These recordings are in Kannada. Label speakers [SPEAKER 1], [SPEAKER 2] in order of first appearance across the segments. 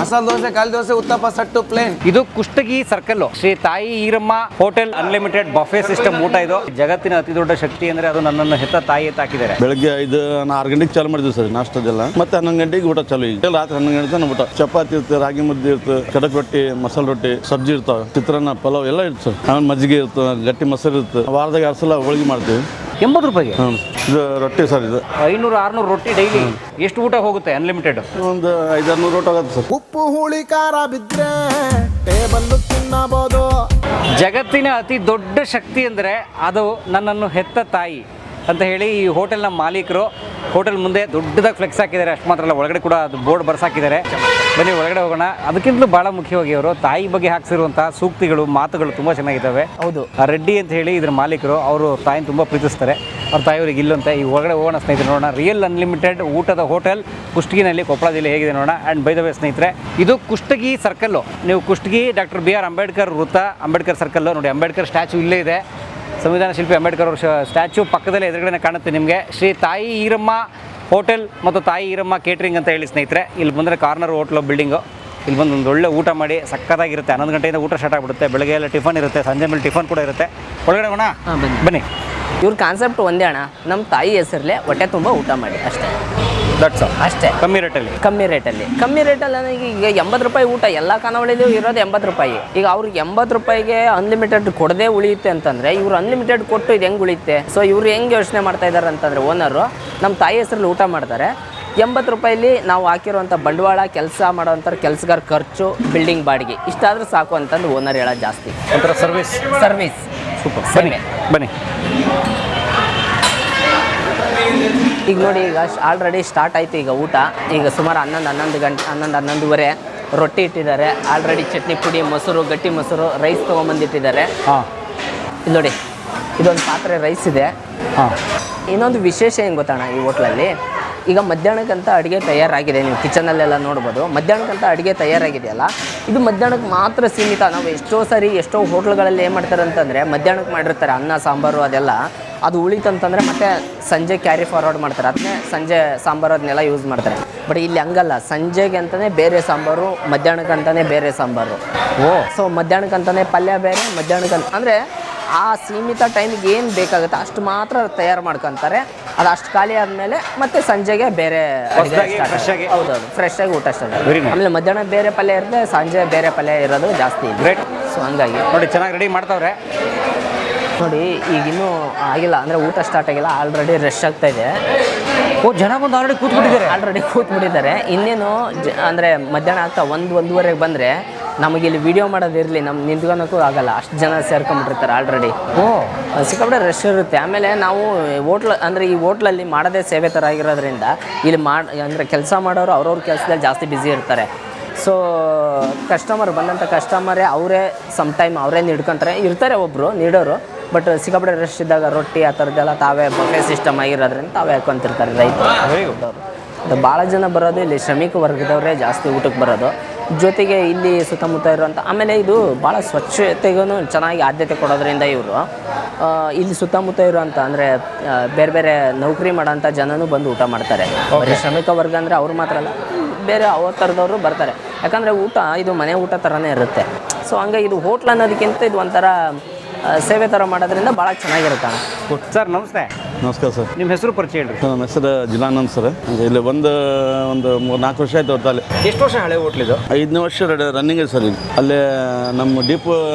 [SPEAKER 1] ಮಸಾಲೆ ದೋಸೆ, ಕಾಲಿ ದೋಸೆ, ಉತ್ತಪ್ಪ, ಸಟ್ಟು, ಪ್ಲೇನ್.
[SPEAKER 2] ಇದು ಕುಷ್ಟಗಿ ಸರ್ಕಲ್ ಶ್ರೀ ತಾಯಿ Eeramma hotel unlimited buffet system ಊಟ. ಇದು ಜಗತ್ತಿನ ಅತಿ ದೊಡ್ಡ ಶಕ್ತಿ ಅಂದ್ರೆ ಅದು ನನ್ನನ್ನು ಹೆತ್ತ ತಾಯಿ ಹಾಕಿದ್ದಾರೆ.
[SPEAKER 3] ಬೆಳಗ್ಗೆ 6 ಗಂಟೆಗೆ ಚಾಲು ಮಾಡಿದ್ವಿ ಸರ್ ನಾಷ್ಟದೆಲ್ಲ. ಮತ್ತೆ 11 ಗಂಟೆಗೆ ಊಟ ಚಾಲು. ಈಗ ರಾತ್ರಿ 11 ಗಂಟೆ ತನಕ ಊಟ. ಚಪಾತಿ ಇರುತ್ತೆ, ರಾಗಿ ಮುದ್ದೆ ಇರುತ್ತೆ, ಕಡಕ್ ರೊಟ್ಟಿ, ಮಸಾಲೆ ರೊಟ್ಟಿ, ಸಬ್ಜಿ ಇರ್ತಾವೆ, ಚಿತ್ರಾನ್ನ, ಪಲಾವ್ ಎಲ್ಲ ಇರುತ್ತೆ ಸರ್. ಆಮೇಲೆ ಮಜ್ಜಿಗೆ ಇರುತ್ತೆ, ಗಟ್ಟಿ ಮೊಸರು ಇರುತ್ತೆ. ವಾರದಾಗ 2 ಸಲ ಹೋಳಿಗೆ ಮಾಡ್ತೀವಿ.
[SPEAKER 2] 80 ರೂಪಾಯಿಗೆ
[SPEAKER 3] ಇದು ರೊಟ್ಟಿ ಸರ್. ಇದು
[SPEAKER 2] 500-600 ರೊಟ್ಟಿ ಡೈಲಿ. ಎಷ್ಟು ಊಟ ಹೋಗುತ್ತೆ ಅನ್ಲಿಮಿಟೆಡ್?
[SPEAKER 3] ಒಂದು 500-600 ಊಟ ಆಗುತ್ತೆ ಸರ್.
[SPEAKER 1] ಉಪ್ಪು ಹುಳಿ ಖಾರ ಬಿದ್ರೆ ಟೇಬಲ್ ತಿನ್ನಬಹುದು.
[SPEAKER 2] ಜಗತ್ತಿನ ಅತಿ ದೊಡ್ಡ ಶಕ್ತಿ ಅಂದರೆ ಅದು ನನ್ನನ್ನು ಹೆತ್ತ ತಾಯಿ ಅಂತ ಹೇಳಿ ಈ ಹೋಟೆಲ್ನ ಮಾಲೀಕರು ಹೋಟೆಲ್ ಮುಂದೆ ದೊಡ್ಡದಾಗಿ ಫ್ಲೆಕ್ಸ್ ಹಾಕಿದ್ದಾರೆ. ಅಷ್ಟು ಮಾತ್ರ ಅಲ್ಲ, ಒಳಗಡೆ ಕೂಡ ಅದು ಬೋರ್ಡ್ ಬರ್ಸಾಕಿದ್ದಾರೆ. ಬನ್ನಿ ಒಳಗಡೆ ಹೋಗೋಣ. ಅದಕ್ಕಿಂತಲೂ ಭಾಳ ಮುಖ್ಯವಾಗಿ ಅವರು ತಾಯಿ ಬಗ್ಗೆ ಹಾಕ್ಸಿರುವಂತಹ ಸೂಕ್ತಿಗಳು, ಮಾತುಗಳು ತುಂಬ ಚೆನ್ನಾಗಿದ್ದಾವೆ.
[SPEAKER 1] ಹೌದು.
[SPEAKER 2] ರೆಡ್ಡಿ ಅಂತ ಹೇಳಿ ಇದ್ರ ಮಾಲೀಕರು, ಅವರು ತಾಯಿನ ತುಂಬ ಪ್ರೀತಿಸ್ತಾರೆ. ಅವ್ರ ತಾಯಿಯವ್ರಿಗೆ ಇಲ್ಲಂತೆ. ಈ ಒಳಗಡೆ ಹೋಗೋಣ ಸ್ನೇಹಿತರೆ, ನೋಡೋಣ. ರಿಯಲ್ ಅನ್ಲಿಮಿಟೆಡ್ ಊಟದ ಹೋಟೆಲ್ ಕುಷ್ಟಗಿನಲ್ಲಿ, ಕೊಪ್ಪಳ ಜಿಲ್ಲೆ ಹೇಗಿದೆ ನೋಡೋಣ. ಆ್ಯಂಡ್ ಬೈ ದ ವೇ ಸ್ನೇಹಿತರೆ, ಇದು ಕುಷ್ಟಗಿ ಸರ್ಕಲ್ಲು. ನೀವು ಕುಷ್ಟಗಿ ಡಾಕ್ಟರ್ BR ಅಂಬೇಡ್ಕರ್ ವೃತ್ತ, ಅಂಬೇಡ್ಕರ್ ಸರ್ಕಲ್ಲು ನೋಡಿ. ಅಂಬೇಡ್ಕರ್ ಸ್ಟ್ಯಾಚು ಇಲ್ಲೇ ಇದೆ. ಸಂವಿಧಾನ ಶಿಲ್ಪಿ ಅಂಬೇಡ್ಕರ್ ಅವ್ರ ಸ್ಟ್ಯಾಚು ಪಕ್ಕದಲ್ಲೇ ಎದುರುಗಡೆ ಕಾಣುತ್ತೆ ನಿಮಗೆ. ಶ್ರೀ ತಾಯಿ ಈರಮ್ಮ ಹೋಟೆಲ್ ಮತ್ತು ತಾಯಿ ಈರಮ್ಮ ಕೇಟ್ರಿಂಗ್ ಅಂತ ಹೇಳಿ ಸ್ನೇಹಿತರೆ. ಇಲ್ಲಿ ಬಂದರೆ ಕಾರ್ನರ್ ಹೋಟ್ಲು ಬಿಲ್ಡಿಂಗು. ಇಲ್ಲಿ ಬಂದು ಒಂದು ಒಳ್ಳೆ ಊಟ ಮಾಡಿ ಸಕ್ಕತ್ತಾಗಿರುತ್ತೆ. 11 ಗಂಟೆಯಿಂದ ಊಟ ಸ್ಟಾರ್ಟ್ ಆಗಿಬಿಡುತ್ತೆ. ಬೆಳಗ್ಗೆ ಎಲ್ಲ ಟಿಫನ್ ಇರುತ್ತೆ, ಸಂಜೆ ಮೇಲೆ ಟಿಫನ್ ಕೂಡ ಇರುತ್ತೆ. ಒಳಗಡೆ ಹೋಗೋಣ, ಬನ್ನಿ.
[SPEAKER 4] ಇವ್ರ ಕಾನ್ಸೆಪ್ಟ್ ಒಂದೇ ಅಣ್ಣ, ನಮ್ಮ ತಾಯಿ ಹೆಸರಲ್ಲೇ ಹೊಟ್ಟೆ ತುಂಬ ಊಟ ಮಾಡಿ ಅಷ್ಟೇ.
[SPEAKER 2] ದಟ್ಸ್
[SPEAKER 4] ಅಷ್ಟೇ.
[SPEAKER 2] ಕಮ್ಮಿ ರೇಟಲ್ಲಿ.
[SPEAKER 4] ಕಮ್ಮಿ ರೇಟಲ್ಲಿ ಈಗ 80 ರೂಪಾಯಿ ಊಟ ಎಲ್ಲ ಖಾನಾವಳಿದು ಇರೋದು 80 ರೂಪಾಯಿ. ಈಗ ಅವ್ರಿಗೆ 80 ರೂಪಾಯಿಗೆ ಅನ್ಲಿಮಿಟೆಡ್ ಕೊಡದೆ ಉಳಿಯುತ್ತೆ ಅಂತಂದರೆ ಇವ್ರು ಅನ್ಲಿಮಿಟೆಡ್ ಕೊಟ್ಟು ಇದು ಹೆಂಗೆ ಉಳಿಯುತ್ತೆ? ಸೊ ಇವ್ರು ಹೆಂಗೆ ಯೋಚನೆ ಮಾಡ್ತಾ ಇದ್ದಾರೆ ಅಂತಂದರೆ, ಓನರು ನಮ್ಮ ತಾಯಿ ಹೆಸರಲ್ಲಿ ಊಟ ಮಾಡ್ತಾರೆ. 80 ರೂಪಾಯಿಲಿ ನಾವು ಹಾಕಿರುವಂಥ ಬಂಡವಾಳ, ಕೆಲಸ ಮಾಡೋವಂಥ ಕೆಲಸಗಾರ ಖರ್ಚು, ಬಿಲ್ಡಿಂಗ್ ಬಾಡಿಗೆ ಇಷ್ಟಾದರೂ ಸಾಕು ಅಂತಂದು ಓನರ್ ಹೇಳೋದು ಜಾಸ್ತಿ.
[SPEAKER 2] ಒಂಥರ ಸರ್ವಿಸ್.
[SPEAKER 4] ಸೂಪರ್.
[SPEAKER 2] ಬನ್ನಿ.
[SPEAKER 4] ಈಗ ನೋಡಿ, ಈಗ ಆಲ್ರೆಡಿ ಸ್ಟಾರ್ಟ್ ಆಯಿತು ಈಗ ಊಟ. ಈಗ ಸುಮಾರು 11-11:30 ರೊಟ್ಟಿ ಇಟ್ಟಿದ್ದಾರೆ. ಆಲ್ರೆಡಿ ಚಟ್ನಿ ಪುಡಿ, ಮೊಸರು, ಗಟ್ಟಿ ಮೊಸರು, ರೈಸ್ ತೊಗೊಂಬಂದಿಟ್ಟಿದ್ದಾರೆ. ಇಲ್ಲಿ ನೋಡಿ, ಇದೊಂದು ಪಾತ್ರೆ ರೈಸ್ ಇದೆ. ಇನ್ನೊಂದು ವಿಶೇಷ ಏನು ಗೊತ್ತಣ್ಣ ಈ ಹೋಟ್ಲಲ್ಲಿ, ಈಗ ಮಧ್ಯಾಹ್ನಕ್ಕಂತ ಅಡುಗೆ ತಯಾರಾಗಿದೆ. ನೀವು ಕಿಚನಲ್ಲೆಲ್ಲ ನೋಡ್ಬೋದು. ಮಧ್ಯಾಹ್ನಕ್ಕಂತ ಅಡುಗೆ ತಯಾರಾಗಿದೆಯಲ್ಲ, ಇದು ಮಧ್ಯಾಹ್ನಕ್ಕೆ ಮಾತ್ರ ಸೀಮಿತ. ನಾವು ಎಷ್ಟೋ ಹೋಟ್ಲ್ಗಳಲ್ಲಿ ಏನು ಮಾಡ್ತಾರೆ ಅಂತಂದರೆ, ಮಧ್ಯಾಹ್ನಕ್ಕೆ ಮಾಡಿರ್ತಾರೆ ಅನ್ನ ಸಾಂಬಾರು ಅದೆಲ್ಲ, ಅದು ಉಳಿತಂತಂದರೆ ಮತ್ತೆ ಸಂಜೆ ಕ್ಯಾರಿ ಫಾರ್ವರ್ಡ್ ಮಾಡ್ತಾರೆ. ಅದನ್ನೇ ಸಂಜೆ ಸಾಂಬಾರು ಅದನ್ನೆಲ್ಲ ಯೂಸ್ ಮಾಡ್ತಾರೆ. ಬಟ್ ಇಲ್ಲಿ ಹಂಗಲ್ಲ, ಸಂಜೆಗೆ ಅಂತಲೇ ಬೇರೆ ಸಾಂಬಾರು, ಮಧ್ಯಾಹ್ನಕ್ಕಂತಲೇ ಬೇರೆ ಸಾಂಬಾರು. ಸೊ ಮಧ್ಯಾಹ್ನಕ್ಕಂತಲೇ ಪಲ್ಯ ಬೇರೆ, ಮಧ್ಯಾಹ್ನಕ್ಕಂತ ಅಂದರೆ ಆ ಸೀಮಿತ ಟೈಮಿಗೆ ಏನು ಬೇಕಾಗುತ್ತೆ ಅಷ್ಟು ಮಾತ್ರ ತಯಾರು ಮಾಡ್ಕೊತಾರೆ. ಅದು ಅಷ್ಟು ಖಾಲಿ ಆದಮೇಲೆ ಮತ್ತೆ ಸಂಜೆಗೆ ಬೇರೆ ಹೌದೌದು ಫ್ರೆಶ್ ಆಗಿ ಊಟ ಸ್ಟಾರ್ಟ್. ಆಮೇಲೆ ಮಧ್ಯಾಹ್ನ ಬೇರೆ ಪಲ್ಯ ಇರುತ್ತೆ, ಸಂಜೆ ಬೇರೆ ಪಲ್ಯ ಇರೋದು ಜಾಸ್ತಿ.
[SPEAKER 2] ಗ್ರೇಟ್.
[SPEAKER 4] ಸೊ ಹಂಗಾಗಿ
[SPEAKER 2] ನೋಡಿ, ಚೆನ್ನಾಗಿ ರೆಡಿ ಮಾಡ್ತಾವ್ರೆ.
[SPEAKER 4] ನೋಡಿ, ಈಗಿನ್ನೂ ಆಗಿಲ್ಲ ಅಂದರೆ ಊಟ ಸ್ಟಾರ್ಟ್ ಆಗಿಲ್ಲ, ಆಲ್ರೆಡಿ ರಶ್ ಆಗ್ತಾ ಇದೆ.
[SPEAKER 2] ಜನ ಬಂದು ಆಲ್ರೆಡಿ
[SPEAKER 4] ಕೂತ್ಬಿಟ್ಟಿದ್ದಾರೆ. ಇನ್ನೇನು ಅಂದರೆ ಮಧ್ಯಾಹ್ನ ಆಗ್ತಾ 1-1:30 ಬಂದರೆ ನಮಗೆ ಇಲ್ಲಿ ವಿಡಿಯೋ ಮಾಡೋದಿರಲಿ, ನಮ್ಮ ನಿಂತ್ಕೊಳಕ್ಕೂ ಆಗಲ್ಲ, ಅಷ್ಟು ಜನ ಸೇರ್ಕೊಂಡ್ಬಿಟ್ಟಿರ್ತಾರೆ ಆಲ್ರೆಡಿ. ಸಿಕ್ಕಾಪಟ್ಟೆ ರಶ್ ಇರುತ್ತೆ. ಆಮೇಲೆ ನಾವು ಈ ಹೋಟ್ಲಲ್ಲಿ ಮಾಡೋದೇ ಸೇವೆ ಥರ ಆಗಿರೋದ್ರಿಂದ ಇಲ್ಲಿ ಅಂದರೆ ಕೆಲಸ ಮಾಡೋರು ಅವ್ರವ್ರ ಕೆಲಸದಲ್ಲಿ ಜಾಸ್ತಿ ಬ್ಯುಸಿ ಇರ್ತಾರೆ. ಸೊ ಬಂದಂಥ ಕಸ್ಟಮರೇ ಅವರೇ ಟೈಮ್ ಅವರೇ ಇರ್ತಾರೆ ಒಬ್ಬರು ನೀಡೋರು. ಬಟ್ ಸಿಕ್ಕಾಪಟ್ಟೆ ರಶ್ ಇದ್ದಾಗ ರೊಟ್ಟಿ ಆ ಥರದ್ದೆಲ್ಲ ತಾವೇ ಬಫೆ ಸಿಸ್ಟಮ್ ಆಗಿರೋದ್ರಿಂದ ತಾವೇ ಹಾಕ್ಕೊಂತಿರ್ತಾರೆ ರೈತರು. ಭಾಳ ಜನ ಬರೋದು ಇಲ್ಲಿ ಶ್ರಮಿಕ ವರ್ಗದವರೇ ಜಾಸ್ತಿ ಊಟಕ್ಕೆ ಬರೋದು. ಜೊತೆಗೆ ಇಲ್ಲಿ ಸುತ್ತಮುತ್ತ ಇರುವಂಥ, ಆಮೇಲೆ ಇದು ಭಾಳ ಸ್ವಚ್ಛತೆಗೂ ಚೆನ್ನಾಗಿ ಆದ್ಯತೆ ಕೊಡೋದ್ರಿಂದ ಇವರು ಇಲ್ಲಿ ಸುತ್ತಮುತ್ತ ಇರುವಂಥ ಅಂದರೆ ಬೇರೆ ಬೇರೆ ನೌಕರಿ ಮಾಡೋಂಥ ಜನನೂ ಬಂದು ಊಟ ಮಾಡ್ತಾರೆ. ಶ್ರಮಿಕ ವರ್ಗ ಅಂದರೆ ಅವ್ರು ಮಾತ್ರ ಅಲ್ಲ, ಬೇರೆ ಥರದವರು ಬರ್ತಾರೆ. ಯಾಕಂದರೆ ಊಟ ಇದು ಮನೆ ಊಟ ಥರನೇ ಇರುತ್ತೆ. ಸೊ ಹಂಗಾಗಿ ಇದು ಹೋಟ್ಲ್ ಅನ್ನೋದಕ್ಕಿಂತ ಇದು ಒಂಥರ ಸೇವೆ ಥರ ಮಾಡೋದ್ರಿಂದ ಭಾಳ ಚೆನ್ನಾಗಿರುತ್ತೆ.
[SPEAKER 2] ಸರ್ ನಮಸ್ತೆ.
[SPEAKER 3] ನಮಸ್ಕಾರ ಸರ್.
[SPEAKER 2] ನಿಮ್ಮ ಹೆಸರು ಪರಿಚಯ ಹೇಳ್ರಿ.
[SPEAKER 3] ನಮ್ಮ ಹೆಸರು ಜಿಲಾನಂದ್ ಸರ್. ಇಲ್ಲಿ ಒಂದು 3-4 ವರ್ಷ ಆಯ್ತು ಹೊತ್ತಲ್ಲಿ.
[SPEAKER 2] ಎಷ್ಟು ವರ್ಷ ಹಳೆ ಹೋಟ್ಲಿದು?
[SPEAKER 3] 5ನೇ ವರ್ಷ ರನ್ನಿಂಗ್ ಇದೆ ಸರ್. ಈಗ ಅಲ್ಲೇ ನಮ್ಮ ಡೀಪ್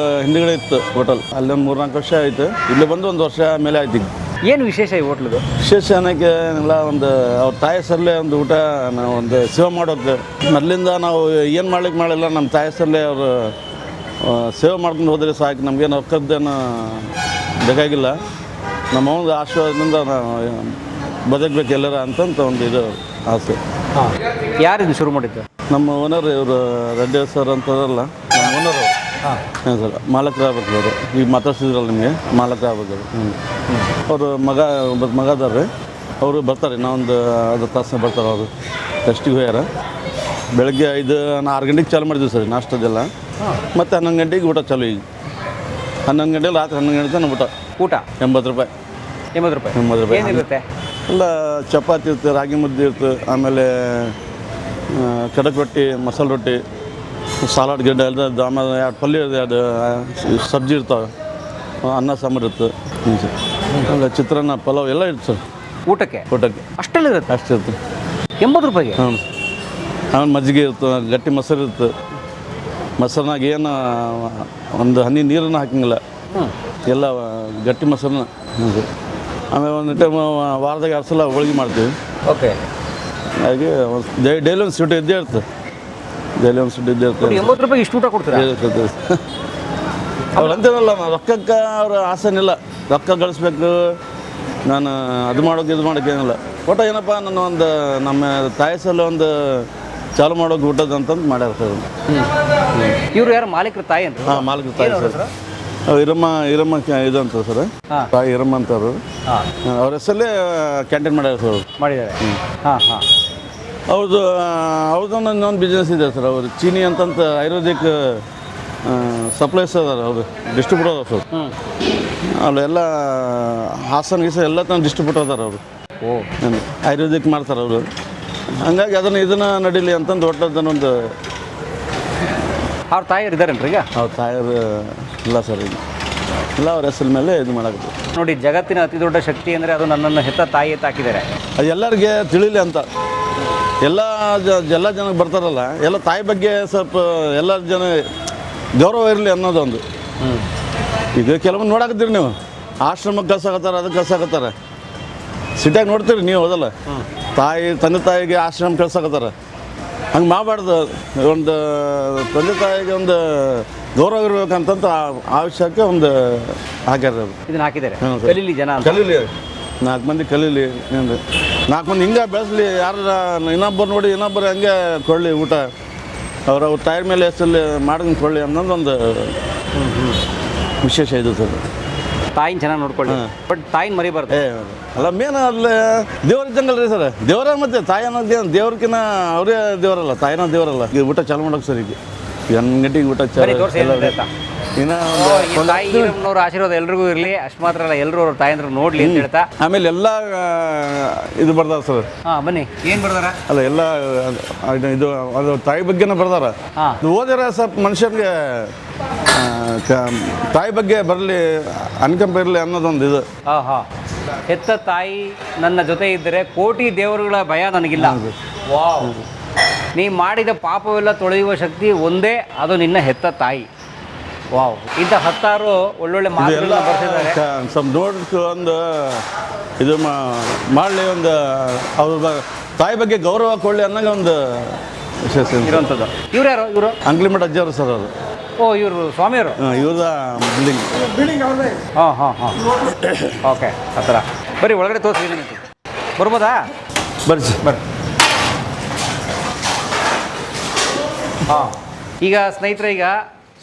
[SPEAKER 3] ಹಿಂದ್ಗಡೆ ಇತ್ತು ಹೋಟೆಲ್. ಅಲ್ಲೇ 3-4 ವರ್ಷ ಆಯಿತು. ಇಲ್ಲಿ ಬಂದು 1 ವರ್ಷ ಮೇಲೆ ಆಯ್ತು. ಈಗ
[SPEAKER 2] ಏನು ವಿಶೇಷ ಈ ಹೋಟ್ಲದು?
[SPEAKER 3] ವಿಶೇಷ ಅನ್ನೋಕ್ಕೆ ಎಲ್ಲ ಒಂದು ಅವ್ರ ತಾಯಿ ಹೆಸರಲ್ಲೇ ಒಂದು ಊಟ ನಾವು ಒಂದು ಸೇವೆ ಮಾಡೋದು. ಮೊದಲಿಂದ ನಾವು ಏನು ಮಾಡಿಲ್ಲ, ನಮ್ಮ ತಾಯಿ ಹೆಸರಲ್ಲೇ ಅವರು ಸೇವೆ ಮಾಡ್ಕೊಂಡು ಹೋದರೆ ಸಾಕು, ನಮಗೇನು ರೊಕ್ಕದ್ದೇನು ಬೇಕಾಗಿಲ್ಲ. ನಮ್ಮ ಒಂದು ಆಶೀರ್ವಾದದಿಂದ ನಾವು ಬದುಕಬೇಕು ಎಲ್ಲರ ಅಂತಂತ ಒಂದು ಇದು ಆಸೆ.
[SPEAKER 2] ಯಾರಿದು ಶುರು ಮಾಡಿದ್ದು?
[SPEAKER 3] ನಮ್ಮ ಓನರ್ ಇವರು ರೆಡ್ಡಿ ಸರ್ ಅಂತದಲ್ಲ, ನಮ್ಮ ಓನರ್ ಅವರು. ಹಾಂ ಸರ್, ಮಾಲಕರಾಗಬೇಕು ಅವರು. ಈಗ ಮಾತಾಡ್ಸಿದ್ರಲ್ಲ ನಿಮಗೆ, ಮಾಲಕರಾಗಬೇಕು ಅವರು. ಮಗ ಅದಾರ, ಅವರು ಬರ್ತಾರೆ. ಇನ್ನೊಂದು ಅರ್ಧ ತಾಸು ಬರ್ತಾರೆ. ಅವರು ಟೆಸ್ಟಿಗೆ ಹೋಗ್ಯಾರ. ಬೆಳಗ್ಗೆ 6 ಗಂಟೆಗೆ ಚಾಲು ಮಾಡಿದ್ವಿ ಸರ್ ನಾಷ್ಟದೆಲ್ಲ. ಮತ್ತು 11 ಗಂಟೆಗೆ ಊಟ ಚಾಲು. ಈಗ 11 ಗಂಟೆ ರಾತ್ರಿ 11 ಗಂಟೆ ತನಕ ಊಟ 80 ರೂಪಾಯಿ.
[SPEAKER 2] 80 ರೂಪಾಯಿ ಏನಿರುತ್ತೆ?
[SPEAKER 3] ಎಲ್ಲ ಚಪಾತಿ ಇರುತ್ತೆ, ರಾಗಿ ಮುದ್ದೆ ಇರುತ್ತೆ, ಆಮೇಲೆ ಕಡಕ್ ರೊಟ್ಟಿ ಮಸಾಲೆ ರೊಟ್ಟಿ ಸಲಾಡ್ ಗಿಡ್ಡ ಎಲ್ಲ ಆಮೇಲೆ 2 ಪಲ್ಯ 2 ಸಬ್ಜಿ ಇರ್ತಾವೆ, ಅನ್ನ ಸಾಂಬಾರು ಇರುತ್ತೆ ಆಮೇಲೆ ಚಿತ್ರಾನ್ನ ಪಲಾವ್ ಎಲ್ಲ ಇರುತ್ತೆ ಸರ್
[SPEAKER 2] ಊಟಕ್ಕೆ
[SPEAKER 3] ಅಷ್ಟೆಲ್ಲ
[SPEAKER 2] ಇರುತ್ತೆ.
[SPEAKER 3] ಅಷ್ಟು ಇರುತ್ತೆ
[SPEAKER 2] 80 ರೂಪಾಯಿಗೆ.
[SPEAKER 3] ಹ್ಞೂ ಆಮೇಲೆ ಮಜ್ಜಿಗೆ ಇರುತ್ತೆ, ಗಟ್ಟಿ ಮೊಸರು ಇರುತ್ತೆ. ಮೊಸರನಾಗ ಏನು ಒಂದು ಹನಿ ನೀರನ್ನು ಹಾಕಂಗಿಲ್ಲ, ಎಲ್ಲ ಗಟ್ಟಿ ಮೊಸರನ್ನ. ಆಮೇಲೆ ಒಂದು ಟೈಮ್ ವಾರದಾಗ 2 ಸಲ ಹೋಳಿಗೆ ಮಾಡ್ತೀವಿ.
[SPEAKER 2] ಓಕೆ.
[SPEAKER 3] ಹಾಗೆ ಡೈಲಿ ಒಂದು ಸ್ವೀಟ್ ಇದ್ದೇ ಇರ್ತದೆ, ಡೈಲಿ ಒಂದು ಸ್ವೀಟ್ ಇದ್ದೇ ಇರ್ತದೆ.
[SPEAKER 2] 80 ರೂಪಾಯಿಗೆ ಇಷ್ಟು ಊಟ ಕೊಡ್ತೀರಾ?
[SPEAKER 3] ಅವ್ರು ಅಂತೀರಲ್ಲ, ರೊಕ್ಕಕ್ಕೆ ಅವ್ರ ಆಸೆನಿಲ್ಲ, ರೊಕ್ಕ ಗಳಿಸ್ಬೇಕು ನಾನು ಅದು ಮಾಡೋಕೆ ಇದು ಮಾಡೋಕೆ ಏನಿಲ್ಲ. ಒಟ್ಟು ಏನಪ್ಪ ನನ್ನ ಒಂದು ನಮ್ಮ ತಾಯಿ ಸಲ ಒಂದು ಚಾಲು ಮಾಡೋಕೆ ಊಟದ ಅಂತಂದು ಮಾಡ್ಯಾರ ಸರ್.
[SPEAKER 2] ಇವರು ಯಾರು ಮಾಲೀಕರ ತಾಯಿ ಅಂತ?
[SPEAKER 3] ಹಾಂ, ಮಾಲೀಕರ ತಾಯಿ ಸರ್. ಹಿರಮ್ಮ ಇದು ಅಂತ ಸರ್, ತಾಯಿ ಹಿರಮ್ಮ ಅಂತಾರು. ಅವ್ರ ಹೆಸರಲ್ಲೇ ಕ್ಯಾಂಟೀನ್ ಮಾಡ್ಯಾರ ಸರ್
[SPEAKER 2] ಮಾಡಿದ್ದಾರೆ. ಹಾಂ ಹಾಂ.
[SPEAKER 3] ಅವ್ರದ್ದು ಇನ್ನೊಂದು ಬಿಸ್ನೆಸ್ ಇದೆ ಸರ್. ಅವರು ಚೀನಿ ಅಂತಂತ ಆಯುರ್ವೇದಿಕ್ ಸಪ್ಲೈಸ್ ಅದಾರ, ಅವರು ಡಿಸ್ಟ್ರಿಬ್ಯೂಟರ್ ಅದಾರ ಸರ್. ಅಲ್ಲೆಲ್ಲ ಹಾಸನ ಗೀಸ ಎಲ್ಲ ತನಕ ಡಿಸ್ಟ್ರಿಬ್ಯೂಟರ್ ಅದಾರ ಅವರು. ಆಯುರ್ವೇದಿಕ್ ಮಾಡ್ತಾರೆ ಅವರು. ಹಂಗಾಗಿ ಇದನ್ನು ನಡೀಲಿ ಅಂತಂದು ಒಟ್ಟದನ್ನೊಂದು.
[SPEAKER 2] ಅವ್ರ ತಾಯಿಯರು ಇದ್ದಾರೇನ್ರಿ ಈಗ?
[SPEAKER 3] ಅವ್ರ ತಾಯಿಯರು ಇಲ್ಲ ಸರ್, ಈಗ ಇಲ್ಲ. ಅವ್ರ ಹೆಸರ ಮೇಲೆ ಇದು ಮಾಡಾಕತ್ತೆ.
[SPEAKER 2] ನೋಡಿ, ಜಗತ್ತಿನ ಅತಿ ದೊಡ್ಡ ಶಕ್ತಿ ಅಂದರೆ ಅದು ನನ್ನನ್ನು ಹೆತ್ತ ತಾಯಿ ಅಂತ ಹಾಕಿದ್ದಾರೆ.
[SPEAKER 3] ಅದು ಎಲ್ಲರಿಗೆ ತಿಳಿಲಿ ಅಂತ ಎಲ್ಲ ಜನಕ್ಕೆ ಬರ್ತಾರಲ್ಲ, ಎಲ್ಲ ತಾಯಿ ಬಗ್ಗೆ ಸ್ವಲ್ಪ ಎಲ್ಲ ಜನ ಗೌರವ ಇರಲಿ ಅನ್ನೋದೊಂದು. ಈಗ ಕೆಲವೊಂದು ನೋಡಾಕತ್ತೀರಿ ನೀವು, ಆಶ್ರಮಕ್ಕೆ ಕಳ್ಸಾಕತ್ತಾರ, ಅದಕ್ಕೆ ಕಳ್ಸಾಕತ್ತಾರ. ಸಿಟಿಯಾಗಿ ನೋಡ್ತೀರಿ ನೀವು, ಹೌದಲ್ಲ? ತಂದೆ ತಾಯಿಗೆ ಆಶ್ರಮ ಕಳ್ಸಾಕತ್ತಾರ. ಹಂಗೆ ಮಾಡಬಾರ್ದು. ಒಂದು ತಂದೆ ತಾಯಿಗೆ ಒಂದು ಗೌರವ ಇರ್ಬೇಕಂತಂತ ಆ ವಿಷಯಕ್ಕೆ ಒಂದು ಹಾಕ್ಯಾರ.
[SPEAKER 2] ಇದನ್ನು ಹಾಕಿದ್ದಾರೆ, ಕಲೀಲಿ ಜನ,
[SPEAKER 3] ಕಲೀಲಿ, 4 ಮಂದಿ ಕಲೀಲಿ, 4 ಮಂದಿ ಹಿಂಗೆ ಬೆಳೆಸಲಿ. ಯಾರು ಇನ್ನೊಬ್ಬರು ನೋಡಿ ಇನ್ನೊಬ್ಬರು ಹಂಗೆ ಕೊಡಲಿ ಊಟ, ಅವ್ರ ತಾಯಿ ಮೇಲೆ ಹೆಸರಲ್ಲಿ ಮಾಡ್ಕೊಂಡು ಕೊಡಲಿ ಅನ್ನೋದೊಂದು ವಿಶೇಷ ಇದು ಸರ್.
[SPEAKER 2] ತಾಯಿನ ಚೆನ್ನಾಗಿ ನೋಡ್ಕೊಳ್ಳಿ, ಬಟ್ ತಾಯಿನ ಮರಿಬಾರ್ದು.
[SPEAKER 3] ಅಲ್ಲ, ಮೇನ್ ಅಲ್ಲಿ ದೇವ್ರ ಇದ್ದಂಗಲ್ಲ ರೀ ಸರ್. ದೇವರ ಮತ್ತೆ ತಾಯಿ ಅನ್ನೋದು ದೇವ್ರಕಿನ್ನ ಅವರೇ ದೇವರಲ್ಲ, ತಾಯಿನ ದೇವರಲ್ಲ. ಈಗ ಊಟ ಚಾಲು ಮಾಡೋಕೆ ಸರ್, ಈಗ 8 ಗಂಟೆಗೆ ಊಟ
[SPEAKER 2] ಇನ್ನೂರು ಆಶೀರ್ವಾದ ಎಲ್ರಿಗೂ ಇರಲಿ. ಅಷ್ಟು ಮಾತ್ರ ಅಲ್ಲ, ಎಲ್ಲರೂ ಅವ್ರ ತಾಯಂದ್ರು ನೋಡ್ಲಿ ಅಂತ ಹೇಳ್ತಾ.
[SPEAKER 3] ಆಮೇಲೆ ಎಲ್ಲ ಇದು ಬರ್ದಾರ ಸರ್.
[SPEAKER 2] ಹಾಂ, ಬನ್ನಿ. ಏನು ಬರ್ದಾರ?
[SPEAKER 3] ಅಲ್ಲ, ಎಲ್ಲ ಇದು ಅದು ತಾಯಿ ಬಗ್ಗೆನೇ ಬರ್ದಾರ. ಓದಿರ ಸ್ವಲ್ಪ ಮನುಷ್ಯನಿಗೆ ತಾಯಿ ಬಗ್ಗೆ ಬರಲಿ, ಅನ್ಕಂಪ ಇರಲಿ ಅನ್ನೋದೊಂದು ಇದು.
[SPEAKER 2] ಹಾಂ ಹಾಂ. ಹೆತ್ತ ತಾಯಿ ನನ್ನ ಜೊತೆ ಇದ್ದರೆ ಕೋಟಿ ದೇವರುಗಳ ಭಯ ನನಗಿಲ್ಲ. ವಾವ್. ನೀ ಮಾಡಿದ ಪಾಪವೆಲ್ಲ ತೊಳೆಯುವ ಶಕ್ತಿ ಒಂದೇ, ಅದು ನಿನ್ನ ಹೆತ್ತ ತಾಯಿ. ವಾವ್. ಇಂಥ 10 ಒಳ್ಳೊಳ್ಳೆ ಮಾತುಗಳನ್ನ ಬರ್ತಿದ್ದಾರೆ.
[SPEAKER 3] ಸ್ವಲ್ಪ ನೋಡೋಕ್ಕೆ ಒಂದು ಇದು ಮಾಡಲಿ, ಒಂದು ಅವ್ರ ತಾಯಿ ಬಗ್ಗೆ ಗೌರವ ಕೊಡಲಿ ಅನ್ನೋಂಗೆ ಒಂದು ವಿಶೇಷ
[SPEAKER 2] ಇರುವಂಥದ್ದು. ಇವ್ರು ಯಾರು? ಇವರು
[SPEAKER 3] ಅಂಗ್ಲಿಮಠ ಅಜ್ಜವರು ಸರ್. ಅವರು
[SPEAKER 2] ಇವರು ಸ್ವಾಮಿಯವರು.
[SPEAKER 3] ಇವ್ರದ ಬಿಲ್ಡಿಂಗ್.
[SPEAKER 2] ಹಾಂ ಹಾಂ ಹಾಂ. ಓಕೆ, ಆ ಥರ. ಬರ್ರಿ, ಒಳಗಡೆ ತೋರಿಸಿ. ಬರ್ಬೋದಾ?
[SPEAKER 3] ಬರ್ರಿ ಸರ್, ಬರ್ರಿ.
[SPEAKER 2] ಹಾಂ. ಈಗ ಸ್ನೇಹಿತರೆ, ಈಗ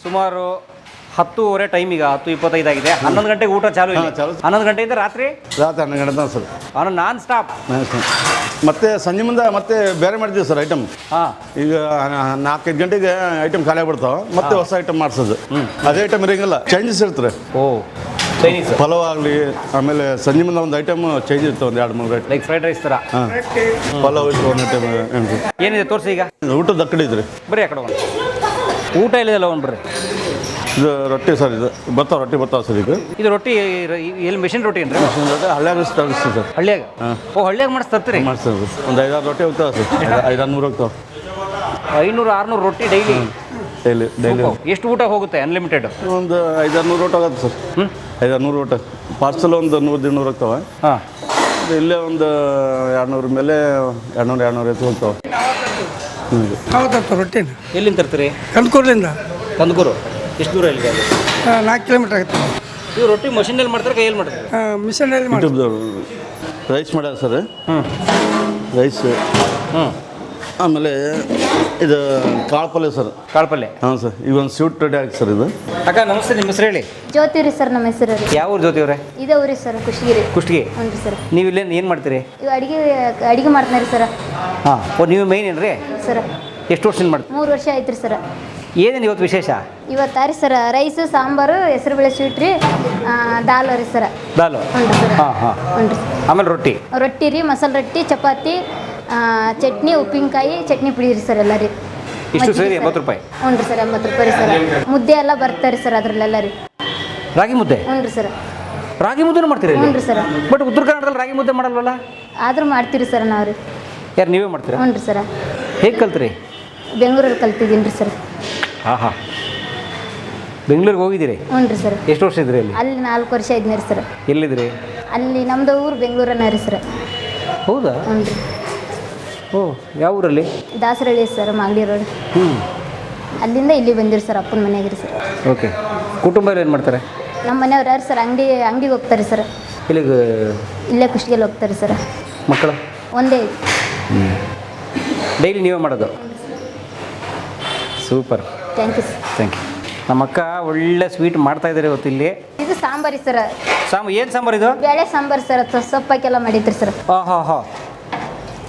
[SPEAKER 2] ಸುಮಾರು 10:30 ಟೈಮ್, ಈಗ 10:25 ಆಗಿದೆ. 11 ಗಂಟೆಗೆ ಊಟ ಚಾಲು ಇದೆ. 11 ಗಂಟೆಯಿಂದ ರಾತ್ರಿ
[SPEAKER 3] 12 ಗಂಟೆ ಸರ್.
[SPEAKER 2] Non stop.
[SPEAKER 3] ಮತ್ತೆ ಸಂಜೆ ಮುಂದೆ ಮತ್ತೆ ಬೇರೆ ಮಾಡ್ತೀವಿ ಸರ್ ಐಟಮ್.
[SPEAKER 2] ಹಾಂ. ಈಗ
[SPEAKER 3] 4-5 ಗಂಟೆಗೆ ಐಟಮ್ ಖಾಲಿ ಆಗ್ಬಿಡ್ತಾವೆ, ಮತ್ತೆ ಹೊಸ ಐಟಮ್ ಮಾಡಿಸೋದು. ಅದೇ ಐಟಮ್ ಇರೋಂಗಿಲ್ಲ, ಚೇಂಜಸ್ ಇರ್ತಾರೆ.
[SPEAKER 2] ಚೈನೀಸ್
[SPEAKER 3] ಪಲಾವ್ ಆಗಲಿ, ಆಮೇಲೆ ಸಂಜೆ ಮುಂದೆ ಒಂದು ಐಟಮ್ ಚೇಂಜ್ ಇರ್ತವೆ, ಒಂದು 2-3 ಐಟಮ್.
[SPEAKER 2] ಲೈಕ್ ಫ್ರೈಡ್ ರೈಸ್ ಥರ.
[SPEAKER 3] ಹಾಂ, ಪಲಾವ್ ಇತ್ತು ಒಂದು ಐಟಮ್.
[SPEAKER 2] ಏನಿದೆ ತೋರಿಸಿ. ಈಗ
[SPEAKER 3] ಊಟದ ಆ ಕಡೆ ಇದ್ರಿ,
[SPEAKER 2] ಬರೀ ಆ ಕಡೆ ಒಂದು ಊಟ ಇಲ್ಲದಲ್ಲ, ಒಂದು ಬರ್ರಿ.
[SPEAKER 3] ಇದು ರೊಟ್ಟಿ ಸರ್, ಇದು ರೊಟ್ಟಿ ಬರ್ತಾವೆ ಸರ್.
[SPEAKER 2] ಇದು ರೊಟ್ಟಿ ಎಲ್ಲಿ ಮೆಷಿನ್ ರೊಟ್ಟಿ ಏನ್ರಿ?
[SPEAKER 3] ಮೆಷಿನ್ ರೊಟ್ಟಿ ಹಳ್ಳಿಯಾಗ ತರಿಸ್ತೀವಿ ಸರ್.
[SPEAKER 2] ಹಳ್ಳಿಯಾಗ? ಹಳ್ಳಿಯಾಗ ಮಾಡಿಸ್ತಾರೆ.
[SPEAKER 3] ಮಾಡಿಸ್ತೀವಿ. ಒಂದು 5-6 ರೊಟ್ಟಿ ಹೋಗ್ತಾವೆ ಸರ್, 500-600 ಹೋಗ್ತಾವೆ.
[SPEAKER 2] 500-600 ರೊಟ್ಟಿ ಡೈಲಿ?
[SPEAKER 3] ಡೈಲಿ.
[SPEAKER 2] ಎಷ್ಟು ಊಟ ಹೋಗುತ್ತೆ ಅನ್ಲಿಮಿಟೆಡ್?
[SPEAKER 3] ಒಂದು 500-600 ಊಟ ಆಗುತ್ತೆ ಸರ್. 500-600 ಊಟ. ಪಾರ್ಸಲ್ ಒಂದು 100-200 ಹೋಗ್ತಾವೆ.
[SPEAKER 2] ಹಾಂ.
[SPEAKER 3] ಇಲ್ಲೇ ಒಂದು 200 ಮೇಲೆ 200-250 ಹೋಗ್ತಾವೆ.
[SPEAKER 5] ಹೌದಾ? ರೊಟ್ಟಿನ
[SPEAKER 2] ಎಲ್ಲಿಂದ ತರ್ತೀರಿ?
[SPEAKER 5] ಕಂದಕೂರ್ಲಿಂದ.
[SPEAKER 2] ಕಂದಕೂರು ಎಷ್ಟು ದೂರ ಇಲ್ಲಿಗೆ?
[SPEAKER 5] 4 ಕಿಲೋಮೀಟ್ರ್ ಆಗುತ್ತೆ.
[SPEAKER 2] ನೀವು ರೊಟ್ಟಿ ಮಷೀನಲ್ಲಿ ಮಾಡ್ತಾರೆ, ಕೈಯಲ್ಲಿ ಮಾಡ್ತಾರೆ?
[SPEAKER 5] ಮಿಷನಲ್ಲಿ
[SPEAKER 3] ಯೂಟ್ಯೂಬ್ದವರು ರೈಸ್ ಮಾಡ್ಯಾರ ಸರ್. ರೈಸ್. ಆಮೇಲೆ ಇದು ಕಾಳು ಪಲ್ಯ ಸರ್.
[SPEAKER 2] ಕಾಳು ಪಲ್ಯ.
[SPEAKER 3] ಹಾಂ ಸರ್. ಈಗ ಒಂದು ಸ್ವೀಟ್ ರೆಡಿ ಆಗಿದೆ ಸರ್. ಇದು
[SPEAKER 2] ಅಕ್ಕ ನಮಸ್ತೆ, ನಿಮ್ಮ ಹೆಸರು ಹೇಳಿ?
[SPEAKER 6] ಜ್ಯೋತಿ ರೀ ಸರ್, ನಮ್ಮ ಹೆಸರು ರೀ.
[SPEAKER 2] ಯಾವ ಊರು ಜ್ಯೋತಿ ಅವರೇ?
[SPEAKER 6] ಇದೇ ಊರಿ ಸರ್, ಕುಷ್ಟಗಿ.
[SPEAKER 2] ಕುಷ್ಟಗಿ.
[SPEAKER 6] ಹ್ಞೂ ರೀ ಸರ್.
[SPEAKER 2] ನೀವು ಇಲ್ಲೇನು ಏನು ಮಾಡ್ತೀರಿ?
[SPEAKER 6] ಇವು ಅಡಿಗೆ ಮಾಡ್ತೀನಿ ರೀ ಸರ್.
[SPEAKER 2] ಹಾಂ. ನೀವು ಮೇಯ್ನ್ ಏನು ರೀ
[SPEAKER 6] ಸರ್?
[SPEAKER 2] ಎಷ್ಟು ವರ್ಷದಿಂದ ಮಾಡ್ತೀರಿ?
[SPEAKER 6] 3 ವರ್ಷ ಆಯ್ತು ರೀ ಸರ್.
[SPEAKER 2] ಏನೇನು ಇವತ್ತು ವಿಶೇಷ?
[SPEAKER 6] ಇವತ್ತು ರೀ ಸರ್ ರೈಸ್, ಸಾಂಬಾರು, ಹೆಸರುಬೇಳೆ ಸ್ವೀಟ್ ರೀ, ದಾಲ್ ರೀ ಸರ್.
[SPEAKER 2] ದಾಲು.
[SPEAKER 6] ಹ್ಞೂ ರೀ ಸರ್.
[SPEAKER 2] ಹಾಂ ಹಾಂ.
[SPEAKER 6] ಹ್ಞೂ ರೀ.
[SPEAKER 2] ಆಮೇಲೆ ರೊಟ್ಟಿ.
[SPEAKER 6] ರೊಟ್ಟಿ ರೀ, ಮಸಾಲೆ ರೊಟ್ಟಿ, ಚಪಾತಿ, ಚಟ್ನಿ ಉಪ್ಪಿನಕಾಯಿ ಚಟ್ನಿ ಪುಡಿ ರೀ ಸರ್ ಎಲ್ಲ ರೀ
[SPEAKER 2] ಇಷ್ಟು ಸೇರಿ 80 ರೂಪಾಯಿ.
[SPEAKER 6] ಹ್ಞೂ ರೀ ಸರ್ 80 ರೂಪಾಯಿ ರೀ ಸರ್. ಮುದ್ದೆ ಎಲ್ಲ ಬರ್ತಾರೆ ಸರ್ ಅದರಲ್ಲೆಲ್ಲ ರೀ.
[SPEAKER 2] ರಾಗಿ ಮುದ್ದೆ?
[SPEAKER 6] ಹ್ಞೂ ರೀ ಸರ್.
[SPEAKER 2] ರಾಗಿ ಮುದ್ದೆನೂ ಮಾಡ್ತೀರಿ?
[SPEAKER 6] ಹ್ಞೂ ರೀ ಸರ್.
[SPEAKER 2] ಬಟ್ ಉತ್ತರ ಕನ್ನಡದಲ್ಲಿ ರಾಗಿ ಮುದ್ದೆ ಮಾಡಲ್ವಲ್ಲ?
[SPEAKER 6] ಆದರೂ ಮಾಡ್ತೀರಿ ಸರ್ ನಾವು ರೀ.
[SPEAKER 2] ಯಾರು ನೀವೇ ಮಾಡ್ತೀರಾ?
[SPEAKER 6] ಹ್ಞೂ ರೀ ಸರ್.
[SPEAKER 2] ಹೇಗೆ ಕಲ್ತ್ರಿ?
[SPEAKER 6] ಬೆಂಗಳೂರಲ್ಲಿ ಕಲ್ತಿದ್ದೀನಿ ರೀ ಸರ್.
[SPEAKER 2] ಹಾಂ ಬೆಂಗಳೂರಿಗೆ ಹೋಗಿದ್ದೀರಿ?
[SPEAKER 6] ಹ್ಞೂ ರೀ ಸರ್.
[SPEAKER 2] ಎಷ್ಟು ವರ್ಷ ಇದ್ರಿ ಅಲ್ಲಿ?
[SPEAKER 6] ಅಲ್ಲಿ 4 ವರ್ಷ ಇದ್ನಿ ರೀ ಸರ್.
[SPEAKER 2] ಎಲ್ಲಿದ್ರಿ?
[SPEAKER 6] ಅಲ್ಲಿ ನಮ್ಮದು ಊರು ಬೆಂಗಳೂರನ್ನ ರೀ ಸರ್.
[SPEAKER 2] ಹೌದಾ?
[SPEAKER 6] ಹ್ಞೂ ರೀ.
[SPEAKER 2] ಓ ಯಾವ ಊರಲ್ಲಿ?
[SPEAKER 6] Dasarahalli sir, Magadi road. ಅಲ್ಲಿಂದ ಇಲ್ಲಿ ಬಂದಿರಿ ಸರ್, ಅಪ್ಪನ ಮನೆಯಾಗ ರೀ ಸರ್.
[SPEAKER 2] ಓಕೆ. ಕುಟುಂಬ ಏನು ಮಾಡ್ತಾರೆ?
[SPEAKER 6] ನಮ್ಮ ಮನೆಯವ್ರು ಯಾರು ಸರ್ ಅಂಗಡಿಗೆ ಹೋಗ್ತಾರೆ ಸರ್.
[SPEAKER 2] ಇಲ್ಲಿಗೆ?
[SPEAKER 6] ಇಲ್ಲೇ ಕುಷ್ಟಗಿಯಲ್ಲಿ ಹೋಗ್ತಾರೆ ಸರ್.
[SPEAKER 2] ಮಕ್ಕಳು?
[SPEAKER 6] ಒಂದೇ.
[SPEAKER 2] ಡೈಲಿ ನೀವೇ ಮಾಡೋದು? Super,
[SPEAKER 6] thank you sir.
[SPEAKER 2] Thank you. ನಮ್ಮ ಅಕ್ಕ ಒಳ್ಳೆ ಸ್ವೀಟ್ ಮಾಡ್ತಾ ಇದ್ದಾರೆ ಇವತ್ತು ಇಲ್ಲಿ.
[SPEAKER 6] ಇದು ಸಾಂಬಾರಿ ಸರ್.
[SPEAKER 2] ಏನು ಸಾಂಬಾರು ಇದು?
[SPEAKER 6] ಬೇಳೆ ಸಾಂಬಾರು ಸರ್, ಸೊಪ್ಪಾಕೆಲ್ಲ ಮಾಡಿದ್ರಿ ಸರ್.
[SPEAKER 2] ಹಾಂ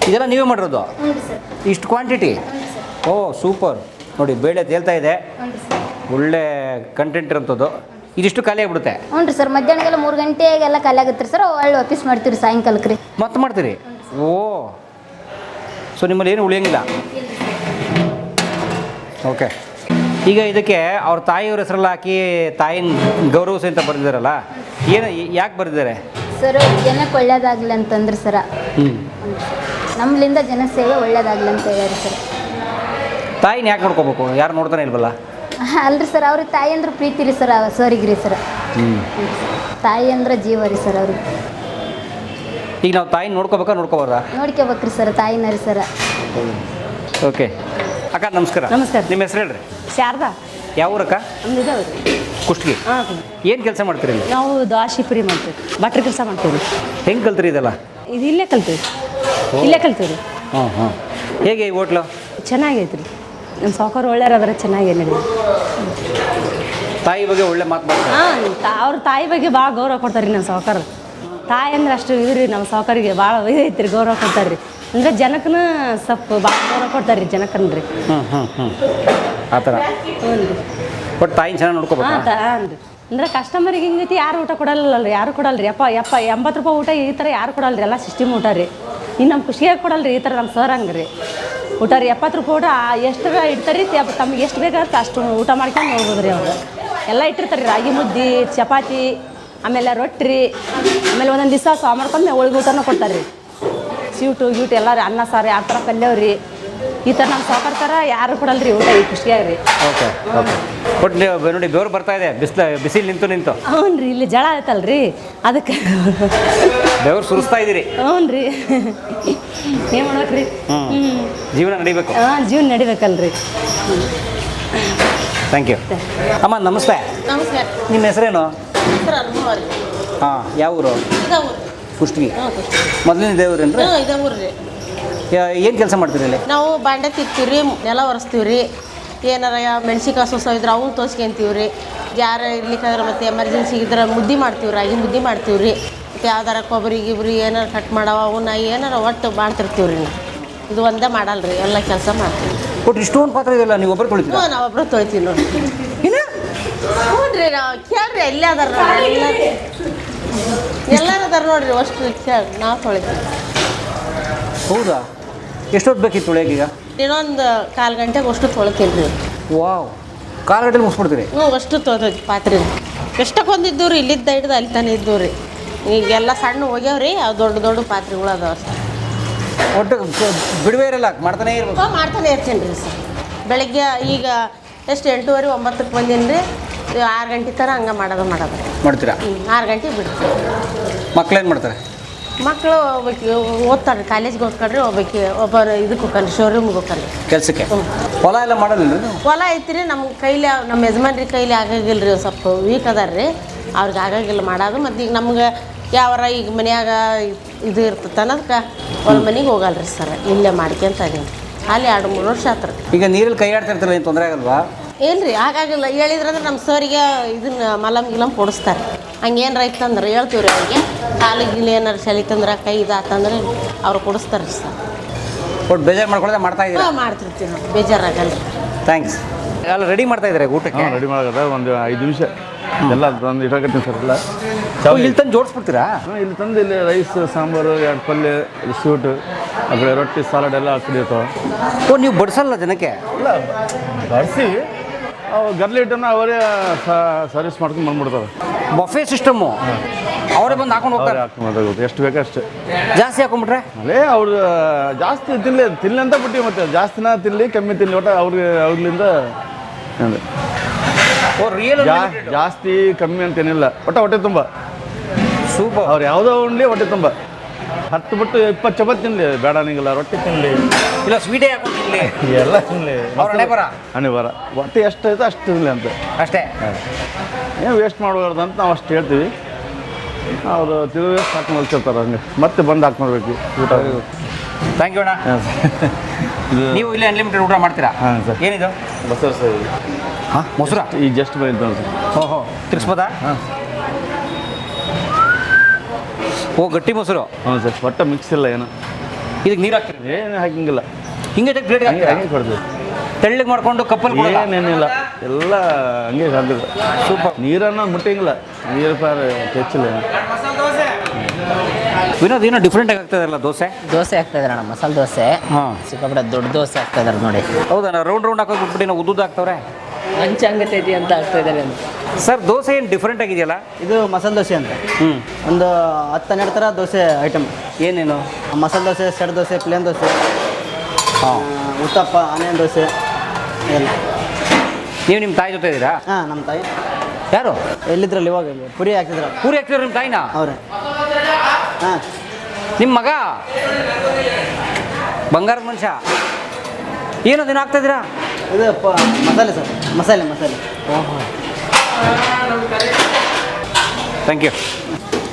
[SPEAKER 2] ಇದೆಲ್ಲ ನೀವೇ ಮಾಡಿರೋದು?
[SPEAKER 6] ಹ್ಞೂ ರೀ ಸರ್.
[SPEAKER 2] ಇಷ್ಟು ಕ್ವಾಂಟಿಟಿ? ಓ ಸೂಪರ್. ನೋಡಿ ಬೇಳೆ ತೇಲ್ತಾ ಇದೆ,
[SPEAKER 6] ಹ್ಞೂ ರೀ ಸರ್.
[SPEAKER 2] ಒಳ್ಳೆ ಕಂಟೆಂಟ್ ಇರೋಂಥದ್ದು. ಇದಿಷ್ಟು ಖಾಲಿ ಆಗಿಬಿಡುತ್ತೆ?
[SPEAKER 6] ಹ್ಞೂ ರೀ ಸರ್. ಮಧ್ಯಾಹ್ನಗೆಲ್ಲ 3 ಗಂಟೆಗೆಲ್ಲ ಖಾಲಿ ಆಗುತ್ತೆ ರೀ ಸರ್. ಒಳ್ಳೆ ವಾಪಸ್ ಮಾಡ್ತೀವಿ ಸಾಯಂಕಾಲಕ್ಕೆ ರೀ.
[SPEAKER 2] ಮತ್ತೆ ಮಾಡ್ತೀರಿ? ಓ, ಸೊ ನಿಮ್ಮಲ್ಲಿ ಏನು ಉಳಿಯಂಗಿಲ್ಲ? ಓಕೆ. ಈಗ ಇದಕ್ಕೆ ಅವ್ರ ತಾಯಿಯವ್ರ ಹೆಸರೆಲ್ಲ ಹಾಕಿ ತಾಯಿನ ಗೌರವಿಸಿ ಅಂತ ಬರೆದಿದ್ದಾರಲ್ಲ, ಏನು ಯಾಕೆ ಬರೆದಿದ್ದಾರೆ
[SPEAKER 6] ಸರ್? ಜನಕ್ಕೆ ಒಳ್ಳೇದಾಗಲಿ ಅಂತಂದ್ರೆ ಸರ, ನಮ್ಮಲಿಂದ ಜನಸೇವೆ ಒಳ್ಳೇದಾಗಲಿ ಅಂತ ಹೇಳ್ಯಾರ ಸರ್.
[SPEAKER 2] ತಾಯಿನ ಯಾಕೆ ನೋಡ್ಕೋಬೇಕು? ಯಾರು ನೋಡ್ತಾನೆ ಇಲ್ವಲ್ಲ?
[SPEAKER 6] ಅಲ್ರಿ ಸರ್, ಅವ್ರಿಗೆ ತಾಯಿ ಅಂದ್ರೆ ಪ್ರೀತಿ ರೀ ಸರ್ ಸರಿಗೆ ರೀ ಸರ್. ತಾಯಿ ಅಂದ್ರೆ ಜೀವ ರೀ ಸರ್ ಅವ್ರಿಗೆ.
[SPEAKER 2] ಈಗ ನಾವು ತಾಯಿನ ನೋಡ್ಕೋಬೇಕಾ ನೋಡ್ಕೋಬಾರ್ದಾ?
[SPEAKER 6] ನೋಡ್ಕೋಬೇಕ್ರಿ ಸರ್, ತಾಯಿನ ರೀ ಸರ್.
[SPEAKER 2] ಓಕೆ. ಅಕ್ಕ ನಮಸ್ಕಾರ.
[SPEAKER 7] ನಮಸ್ಕಾರ.
[SPEAKER 2] ನಿಮ್ಮ ಹೆಸರು ಹೇಳ್ರಿ?
[SPEAKER 7] ಶಾರದಾ.
[SPEAKER 2] ಯಾವ ಊರಕ್ಕ?
[SPEAKER 7] ನಮ್ದು ಇದಾವೆ
[SPEAKER 2] ಕುಷ್ಟಗಿ.
[SPEAKER 7] ಹಾಂ.
[SPEAKER 2] ಏನು ಕೆಲಸ ಮಾಡ್ತೀರಿ ಇಲ್ಲಿ?
[SPEAKER 7] ನಾವು ದ್ವಾಸಿ ಪುರಿ ಮಾಡ್ತೀವಿ, ಭಟ್ರ ಕೆಲಸ ಮಾಡ್ತೀವಿ.
[SPEAKER 2] ಹೆಂಗೆ ಕಲ್ತ್ರಿ ಇದೆಲ್ಲ?
[SPEAKER 7] ಇದು ಇಲ್ಲೇ ಕಲ್ತೀವಿ, ಇಲ್ಲೇ ಕಲ್ತೀವಿ.
[SPEAKER 2] ಹಾಂ ಹೇಗೆ ಈ ಹೋಟ್ಲು?
[SPEAKER 7] ಚೆನ್ನಾಗೈತೆ ರೀ. ನಮ್ಮ ಸಾವುಕಾರ ಒಳ್ಳೆಯರಾದ್ರೆ ಚೆನ್ನಾಗಿ ನಡೆಯುತ್ತೆ.
[SPEAKER 2] ತಾಯಿ ಬಗ್ಗೆ ಒಳ್ಳೆ ಮಾತು ಮಾಡ್ತಾರೆ.
[SPEAKER 7] ಹಾಂ, ಅವ್ರ ತಾಯಿ ಬಗ್ಗೆ ಭಾಳ ಗೌರವ ಕೊಡ್ತಾರೆ ರೀ ನಮ್ಮ ಸಾವುಕಾರ. ತಾಯಿ ಅಂದ್ರೆ ಅಷ್ಟು ಇದು ರೀ, ನಮ್ಮ ಸಾವುಕಾರಿಗೆ ಭಾಳ ಇದೈತೆ ರೀ, ಗೌರವ ಕೊಡ್ತಾರೆ ರೀ. ಅಂದರೆ ಜನಕ್ಕೂ ಸ್ವಲ್ಪ ಭಾಳ ಗೌರವ ಕೊಡ್ತಾರೆ ರೀ ಜನಕ್ಕನ್ನು ರೀ.
[SPEAKER 2] ಆ ಥರ.
[SPEAKER 7] ಹ್ಞೂ ರೀ.
[SPEAKER 2] ಬಟ್ ತಾಯಿನ ಚೆನ್ನಾಗಿ ನೋಡ್ಕೋಬೇಕು.
[SPEAKER 7] ಹಾಂ ರೀ. ಅಂದರೆ ಕಸ್ಟಮರಿಗೆ ಹಿಂಗೈತಿ ಯಾರು ಊಟ ಕೊಡಲ್ಲ ರೀ, ಯಾರು ಕೊಡಲ್ಲ ರೀ. 80 ರೂಪಾಯಿ ಊಟ ಈ ಥರ ಯಾರು ಕೊಡಲ್ಲ ರೀ, ಎಲ್ಲ ಸಿಸ್ಟಮ್ ಊಟ ರೀ. ಇನ್ನು ನಮ್ಮ ಖುಷಿಯಾಗಿ ಕೊಡಲ್ಲ ರೀ ಈ ಥರ ನಮ್ಮ ಸರ್ ಹಂಗೆ ರೀ. ಊಟ ರೀ 70 ರೂಪಾಯಿ ಊಟ ಎಷ್ಟು ಇಡ್ತಾರೆ ರೀ, ತಮಗೆ ಎಷ್ಟು ಬೇಕಾಗುತ್ತೆ ಅಷ್ಟು ಊಟ ಮಾಡ್ಕೊಂಡು ಹೋಗ್ಬೋದು ರೀ. ಅವ್ರು ಎಲ್ಲ ಇಟ್ಟಿರ್ತಾರೆ ರೀ, ರಾಗಿ ಮುದ್ದೆ, ಚಪಾತಿ, ಆಮೇಲೆ ರೊಟ್ಟಿ ರೀ, ಆಮೇಲೆ ಒಂದೊಂದು ದಿವಸ ಸಾಂಬಾರ್ಕೊಂದು ಹೋಳಿಗೆ ಊಟನೂ ಕೊಡ್ತಾರೆ ರೀ. ಸ್ವೀಟು ಗೀಟು ಎಲ್ಲ ರೀ, ಅನ್ನ ಸಾರು 2 ಥರ ಪಲ್ಯವ್ರಿ. ಈ ಥರ ನಮ್ಮ ಸಾವುಕಾರ ಥರ ಯಾರು ಕೊಡಲ್ಲ ರೀ ಊಟ, ಈ ಖುಷಿಯಾಗಿ ರೀ.
[SPEAKER 2] ಓಕೆ. ಬಟ್ ನೋಡಿ ಬೆವರು ಬರ್ತಾ ಇದೆ, ಬಿಸಿಲು ನಿಂತು.
[SPEAKER 7] ಹ್ಞೂ ರೀ, ಇಲ್ಲಿ ಜಳ ಆಯ್ತಲ್ಲ ರೀ, ಅದಕ್ಕೆ
[SPEAKER 2] ಬೆವರು ಸುರಿಸ್ತಾ ಇದ್ದೀರಿ.
[SPEAKER 7] ಹ್ಞೂ ರೀ. ಏನು ಮಾಡ್ಬೇಕ್ರಿ?
[SPEAKER 2] ಜೀವನ ನಡಿಬೇಕು.
[SPEAKER 7] ಹಾಂ, ಜೀವನ ನಡಿಬೇಕಲ್ರಿ.
[SPEAKER 2] Thank you. ಅಮ್ಮ ನಮಸ್ತೆ.
[SPEAKER 8] ನಮಸ್ಕಾರ.
[SPEAKER 2] ನಿಮ್ಮ ಹೆಸರೇನು?
[SPEAKER 8] ಹಾಂ,
[SPEAKER 2] ಯಾವ ಊರು? ಕುಷ್ಟಗಿ. ಮೊದಲಿನ ದೇವ್ರೇನ್ರಿ?
[SPEAKER 8] ಇದೇ ಊರ್ರಿ.
[SPEAKER 2] ಏನು ಕೆಲಸ ಮಾಡ್ತೀರಿ ಇಲ್ಲಿ?
[SPEAKER 8] ನಾವು ಬಾಂಡೆ ತಿರ್ತೀವಿ ರೀ, ನೆಲ ಒರೆಸ್ತೀವಿ ರೀ. ಏನಾರ ಮೆಣ್ಸಿಕಾಯಿ ಸೊಸ ಇದ್ರೆ ಅವನು ತೋಸ್ಕೊಂತೀವಿ ರೀ. ಯಾರು ಇರ್ಲಿಕ್ಕಾದ್ರೆ ಮತ್ತು ಎಮರ್ಜೆನ್ಸಿ ಇದ್ರೆ ಮುದ್ದೆ ಮಾಡ್ತೀವಿ, ರಾಗಿ ಮುದ್ದೆ ಮಾಡ್ತೀವಿ ರೀ. ಮತ್ತು ಯಾವ್ದಾರ ಕೊಬ್ಬರಿ ಗಿಬ್ರಿ ಏನಾರು ಕಟ್ ಮಾಡವ ಅವನ್ನ ಏನಾರ ಒಟ್ಟು ಮಾಡ್ತಿರ್ತೀವಿ ರೀ. ಇದು ಒಂದೇ ಮಾಡಲ್ಲ ರೀ, ಎಲ್ಲ ಕೆಲಸ ಮಾಡ್ತೀವಿ.
[SPEAKER 2] ಬಟ್ ಇಷ್ಟೊಂದು ಪಾತ್ರ ಇದೆಯಲ್ಲ, ನೀವು ಒಬ್ಬರು ತೊಳಿತೀವಿ?
[SPEAKER 8] ಹ್ಞೂ, ನಾವೊಬ್ಬರು ತೊಳಿತೀವಿ ನೋಡಿ.
[SPEAKER 2] ಏನು?
[SPEAKER 8] ಹ್ಞೂ ರೀ, ನಾವು ಕೇಳ್ರಿ ಎಲ್ಲೇ ಅದಾರ ಎಲ್ಲರೂ ಅದಾರ ನೋಡ್ರಿ, ಅಷ್ಟು ಕೇಳಿ ನಾವು ತೊಳಿತೀವಿ.
[SPEAKER 2] ಹೌದಾ? ಎಷ್ಟೊತ್ತು ಬೇಕಿತ್ತು ತೊಳೆಯೋಕೆ? ಈಗ
[SPEAKER 8] ಇನ್ನೊಂದು 1/4 ಗಂಟೆಗೆ ಅಷ್ಟು ತೊಳಿತೀನಿ ರೀ.
[SPEAKER 2] ವಾವ್, 1/4 ಗಂಟೆಲಿ ಮುಗಿಸ್ಬಿಡ್ತೀರಿ?
[SPEAKER 8] ಹ್ಞೂ, ಅಷ್ಟು ತೊಳ್ದೈತಿ ಪಾತ್ರೆ. ಎಷ್ಟಕ್ಕೊಂದಿದ್ದು ರೀ, ಇಲ್ಲಿದ್ದ ಹಿಡ್ದು ಅಲ್ಲಿ ತಾನೇ ಇದ್ದು ರೀ. ಈಗೆಲ್ಲ ಸಣ್ಣ ಹೋಗ್ಯಾವ್ರಿ, ಅವು ದೊಡ್ಡ ದೊಡ್ಡ ಪಾತ್ರೆಗಳು ಅದಾವ ಅಷ್ಟೇ.
[SPEAKER 2] ಒಟ್ಟು ಬಿಡುವೆ ಇರಲ್ಲ, ಮಾಡ್ತಾನೇ ಇರ್ಬೇಕು?
[SPEAKER 8] ಹಾಂ, ಮಾಡ್ತಾನೆ ಇರ್ತೀನಿ ರೀ ಸರ್. ಬೆಳಗ್ಗೆ ಈಗ ಎಷ್ಟು 8:30 9ಕ್ಕೆ ಬಂದೀನಿ ರೀ. 6 ಗಂಟೆ ಥರ ಹಂಗೆ
[SPEAKER 2] ಮಾಡ್ತೀರಾ?
[SPEAKER 8] 6 ಗಂಟೆಗೆ ಬಿಡ್ತೀವಿ.
[SPEAKER 2] ಮಕ್ಳೇನು ಮಾಡ್ತಾರೆ?
[SPEAKER 8] ಮಕ್ಕಳು ಒಬ್ಬಾಕಿ ಓದ್ತಾರೆ, ಕಾಲೇಜ್ಗೆ ಹೋಗ್ಕೊಂಡ್ರಿ. ಒಬ್ಬರು ಇದಕ್ಕೆ ಹೋಗ್ಕೊಂಡ್ರಿ, ಶೋರೂಮ್ಗೆ ಹೋಗ್ಕೊಂಡ್ರಿ
[SPEAKER 2] ಕೆಲಸಕ್ಕೆ. ಹೊಲ ಎಲ್ಲ ಮಾಡೋದಿಲ್ಲ ನೀವು?
[SPEAKER 8] ಹೊಲ ಐತಿ ರೀ, ನಮ್ಮ ಕೈಲಿ, ನಮ್ಮ ಯಜಮಾನ್ರಿ ಕೈಲಿ ಆಗಾಗಿಲ್ಲ ರೀ, ಸ್ವಲ್ಪ ವೀಕ್ ಅದಾರ ರೀ, ಅವ್ರಿಗೆ ಆಗಾಗಿಲ್ಲ ಮಾಡೋದು. ಮತ್ತು ಈಗ ನಮ್ಗೆ ಯಾವಾರ ಈಗ ಮನ್ಯಾಗ ಇದು ಇರ್ತದೆ ಅನ್ನೋದಕ್ಕೆ ಅವ್ರ ಮನೆಗೆ ಹೋಗಲ್ಲ ರೀ ಸರ್, ಇಲ್ಲೇ ಮಾಡ್ಕೊಂತ ಅದೀನಿ. ಅಲ್ಲಿ 2-3 ವರ್ಷ ಆತ್ರಿ.
[SPEAKER 2] ಈಗ ನೀರಲ್ಲಿ ಕೈ ಆಡ್ತಾ ಇರ್ತಾರಲ್ಲ, ಏನು ತೊಂದರೆ ಆಗಲ್ವಾ?
[SPEAKER 8] ಏನು ರೀ, ಆಗಾಗಿಲ್ಲ. ಹೇಳಿದ್ರಂದ್ರೆ ನಮ್ಮ ಸರಿಗೆ ಇದನ್ನ ಮಲಮ್ ಗಿಲಮ್ ಕೊಡಿಸ್ತಾರೆ. ಹಂಗೇನು ರೈತಂದ್ರೆ ಹೇಳ್ತೀವಿ ರೀ ಅವ್ರಿಗೆ, ಕಾಲಿಗೆ ಗಿಲಿ ಏನಾರು ಚಲಿತಂದ್ರೆ ಕೈ ಇದಾತಂದ್ರೆ ಅವ್ರು ಕೊಡಿಸ್ತಾರೆ ರೀ ಸರ್.
[SPEAKER 2] ಒಟ್ಟು ಬೇಜಾರು ಮಾಡ್ಕೊಳ್ಳೋದೇ ಮಾಡ್ತಾ ಇದ್ದೀರಾ?
[SPEAKER 8] ಮಾಡ್ತಿರ್ತೀವಿ ನಾವು, ಬೇಜಾರಾಗಲ್ಲ.
[SPEAKER 2] ಥ್ಯಾಂಕ್ಸ್. ಎಲ್ಲ ರೆಡಿ ಮಾಡ್ತಾ ಇದ್ದಾರೆ ಊಟಕ್ಕೆ?
[SPEAKER 3] ರೆಡಿ ಮಾಡೋದ ಒಂದು 5 ನಿಮಿಷ. ಎಲ್ಲ ತಂದು ಇಟ್ಟಾಕತ್ತೀನಿ ಸರ್ ಎಲ್ಲ
[SPEAKER 2] ಇಲ್ಲಿ ತಂದು ಜೋಡಿಸ್ಬಿಡ್ತೀರಾ?
[SPEAKER 3] ಇಲ್ಲಿ ತಂದು ಇಲ್ಲಿ ರೈಸ್ ಸಾಂಬಾರು 2 ಪಲ್ಯ ಸ್ವೀಟ್ ಆ ಕಡೆ ರೊಟ್ಟಿ ಸಾಲಡ್ ಎಲ್ಲ ಹಾಕಿರ್ತಾವೆ.
[SPEAKER 2] ಓ, ನೀವು ಬಡಿಸಲ್ಲ ಜನಕ್ಕೆ?
[SPEAKER 3] ಇಲ್ಲ ಬಡಿಸಿ ಅವು ಗರ್ಲಿ ಹಿಟ್ಟನ್ನು ಅವರೇ ಸರ್ವಿಸ್ ಮಾಡ್ಕೊಂಡು ಬಂದ್ಬಿಡ್ತಾರೆ.
[SPEAKER 2] ಬಫೆ ಸಿಸ್ಟಮ್ಮು, ಅವರೇ ಬಂದು ಹಾಕೊಂಡು ಹೋಗ್ತಾರೆ.
[SPEAKER 3] ಹಾಕೊಂಡು ಎಷ್ಟು ಬೇಕಷ್ಟೇ.
[SPEAKER 2] ಜಾಸ್ತಿ ಹಾಕೊಂಡ್ಬಿಟ್ರೆ
[SPEAKER 3] ಅಲ್ಲೇ ಅವ್ರು ಜಾಸ್ತಿ ತಿನ್ಲಿ ಅಂತ ಬಿಟ್ಟು ಮತ್ತೆ ಜಾಸ್ತಿನ ತಿನ್ನಲಿ ಕಮ್ಮಿ ತಿನ್ನಲಿ ಒಟ್ಟು ಅವ್ರಿಂದ
[SPEAKER 2] ಓ, ರಿಯಲ್
[SPEAKER 3] ಜಾಸ್ತಿ ಕಮ್ಮಿ ಅಂತೇನಿಲ್ಲ. ಹೊಟ್ಟೆ ತುಂಬ
[SPEAKER 2] ಸೂಪರ್.
[SPEAKER 3] ಅವ್ರು ಯಾವುದೋ ಉಣ್ಲಿ ಹೊಟ್ಟೆ ತುಂಬ 10 ಬಿಟ್ಟು 20 ಚಪಾತಿ ತಿನ್ನಲಿ, ಬೇಡ ನಿಂಗಿಲ್ಲ ರೊಟ್ಟಿ ತಿನ್ನಲಿ,
[SPEAKER 2] ಇಲ್ಲ ಸ್ವೀಟೇ ಹಾಕೊಂಡಿಲ್ಲ,
[SPEAKER 3] ಎಲ್ಲ ತಿನ್ನಲಿ. ಹಣೆ ಬರ ಹೊಟ್ಟೆ ಎಷ್ಟು ಐತೆ ಅಷ್ಟು ತಿನ್ನಲಿ ಅಂತ
[SPEAKER 2] ಅಷ್ಟೇ.
[SPEAKER 3] ಏನು ವೇಸ್ಟ್ ಮಾಡಬಾರ್ದು ಅಂತ ನಾವು ಅಷ್ಟು ಹೇಳ್ತೀವಿ. ಅವರು ತಿರುಗಿ ಹಾಕೊಂಡು ಹೊಲ್ಸಿರ್ತಾರೆ, ಹಂಗೆ ಮತ್ತೆ ಬಂದು ಹಾಕ್ಕೊಳ್ಬೇಕು ಊಟ.
[SPEAKER 2] ಥ್ಯಾಂಕ್ ಯು ಅಣ್ಣ. ನೀವು ಇಲ್ಲೇ ಅನ್ಲಿಮಿಟೆಡ್ ಊಟ ಮಾಡ್ತೀರಾ?
[SPEAKER 3] ಹಾಂ ಸರ್.
[SPEAKER 2] ಏನಿದು?
[SPEAKER 3] Buzzer sir.
[SPEAKER 2] ಹಾಂ, ಮೊಸರಾ?
[SPEAKER 3] ಈಗ ಜಸ್ಟ್ ಬಂದಿದ್ದು ಸರ್.
[SPEAKER 2] ಓಹೋ, ತಿರ್ಸ್ಬೋದಾ?
[SPEAKER 3] ಹಾಂ.
[SPEAKER 2] ಓ, ಗಟ್ಟಿ ಮೊಸರು.
[SPEAKER 3] ಹ್ಞೂ ಸರ್, ಒಟ್ಟು ಮಿಕ್ಸ್ ಇಲ್ಲ ಏನು.
[SPEAKER 2] ಇದಕ್ಕೆ ನೀರು ಹಾಕ್ತೀರಿ?
[SPEAKER 3] ಏನು ಹಾಕಿಂಗಿಲ್ಲ,
[SPEAKER 2] ಹಿಂಗೆ ಪ್ಲೇಟ್
[SPEAKER 3] ಹಂಗೆ ಕೊಡ್ತೀವಿ.
[SPEAKER 2] ತೆಳ್ಳಗೆ ಮಾಡ್ಕೊಂಡು ಕಪ್ಪಲ್ಲಿ
[SPEAKER 3] ಏನೇನಿಲ್ಲ, ಎಲ್ಲ ಹಂಗೆ ಹಾಕಿದ್ರು.
[SPEAKER 2] ಸೂಪರ್.
[SPEAKER 3] ನೀರನ್ನು ಮುಟ್ಟಿಂಗಿಲ್ಲ, ನೀರು ಹೆಚ್ಚಿಲ್ಲ.
[SPEAKER 2] ವಿನೋದ್, ಏನೋ ಡಿಫ್ರೆಂಟಾಗಿ ಆಗ್ತದಲ್ಲ ದೋಸೆ?
[SPEAKER 4] ದೋಸೆ ಆಗ್ತಾ ಇದಾರೆ ಅಣ್ಣ, ಮಸಾಲೆ ದೋಸೆ.
[SPEAKER 2] ಹಾಂ,
[SPEAKER 4] ಸಿಕ್ಕಾಪಟ್ಟೆ ದೊಡ್ಡ ದೋಸೆ ಆಗ್ತಾ ಇದಾರೆ ನೋಡಿ.
[SPEAKER 2] ಹೌದಾ? ರೌಂಡ್ ಹಾಕೋದು ಬಿಟ್ಬಿಟ್ಟು ನಾವು ಉದ್ದುದ್ದು ಹಾಕ್ತವ್ರೆ.
[SPEAKER 4] ಹಂಚಂಗತೈತಿ ಅಂತ ಆಗ್ತಾ ಇದ್ದಾರೆ ಅಂತ.
[SPEAKER 2] ಸರ್, ದೋಸೆ ಏನು ಡಿಫ್ರೆಂಟ್ ಆಗಿದೆಯಲ್ಲ?
[SPEAKER 9] ಇದು ಮಸಾಲೆ ದೋಸೆ ಅಂತ. ಒಂದು 10-12 ಥರ ದೋಸೆ ಐಟಮ್.
[SPEAKER 2] ಏನೇನು?
[SPEAKER 9] ಮಸಾಲೆ ದೋಸೆ, ಸೆಟ್ ದೋಸೆ, ಪ್ಲೇನ್ ದೋಸೆ,
[SPEAKER 2] ಹಾಂ,
[SPEAKER 9] ಉತ್ತಪ್ಪ, ಆನಿಯನ್ ದೋಸೆ ಎಲ್ಲ.
[SPEAKER 2] ನೀವು ನಿಮ್ಮ ತಾಯಿ ಜೊತೆ ಇದ್ದೀರಾ?
[SPEAKER 9] ಹಾಂ, ನಮ್ಮ ತಾಯಿ.
[SPEAKER 2] ಯಾರು?
[SPEAKER 9] ಎಲ್ಲಿದ್ರಲ್ಲಿ ಇವಾಗ ಪುರಿ ಹಾಕಿದ್ರ.
[SPEAKER 2] ಪೂರಿ ಹಾಕ್ತಿದ್ರು ನಿಮ್ಮ ತಾಯಿನ?
[SPEAKER 9] ಅವ್ರೆ. ಹಾಂ,
[SPEAKER 2] ನಿಮ್ಮ ಮಗ ಬಂಗಾರದ ಮನುಷ್ಯ. ಏನು ದಿನ ಹಾಕ್ತಾಯಿದ್ದೀರಾ?
[SPEAKER 9] ಇದು ಮಸಾಲೆ ಸರ್, ಮಸಾಲೆ.
[SPEAKER 2] ಓಹೋ, thank you.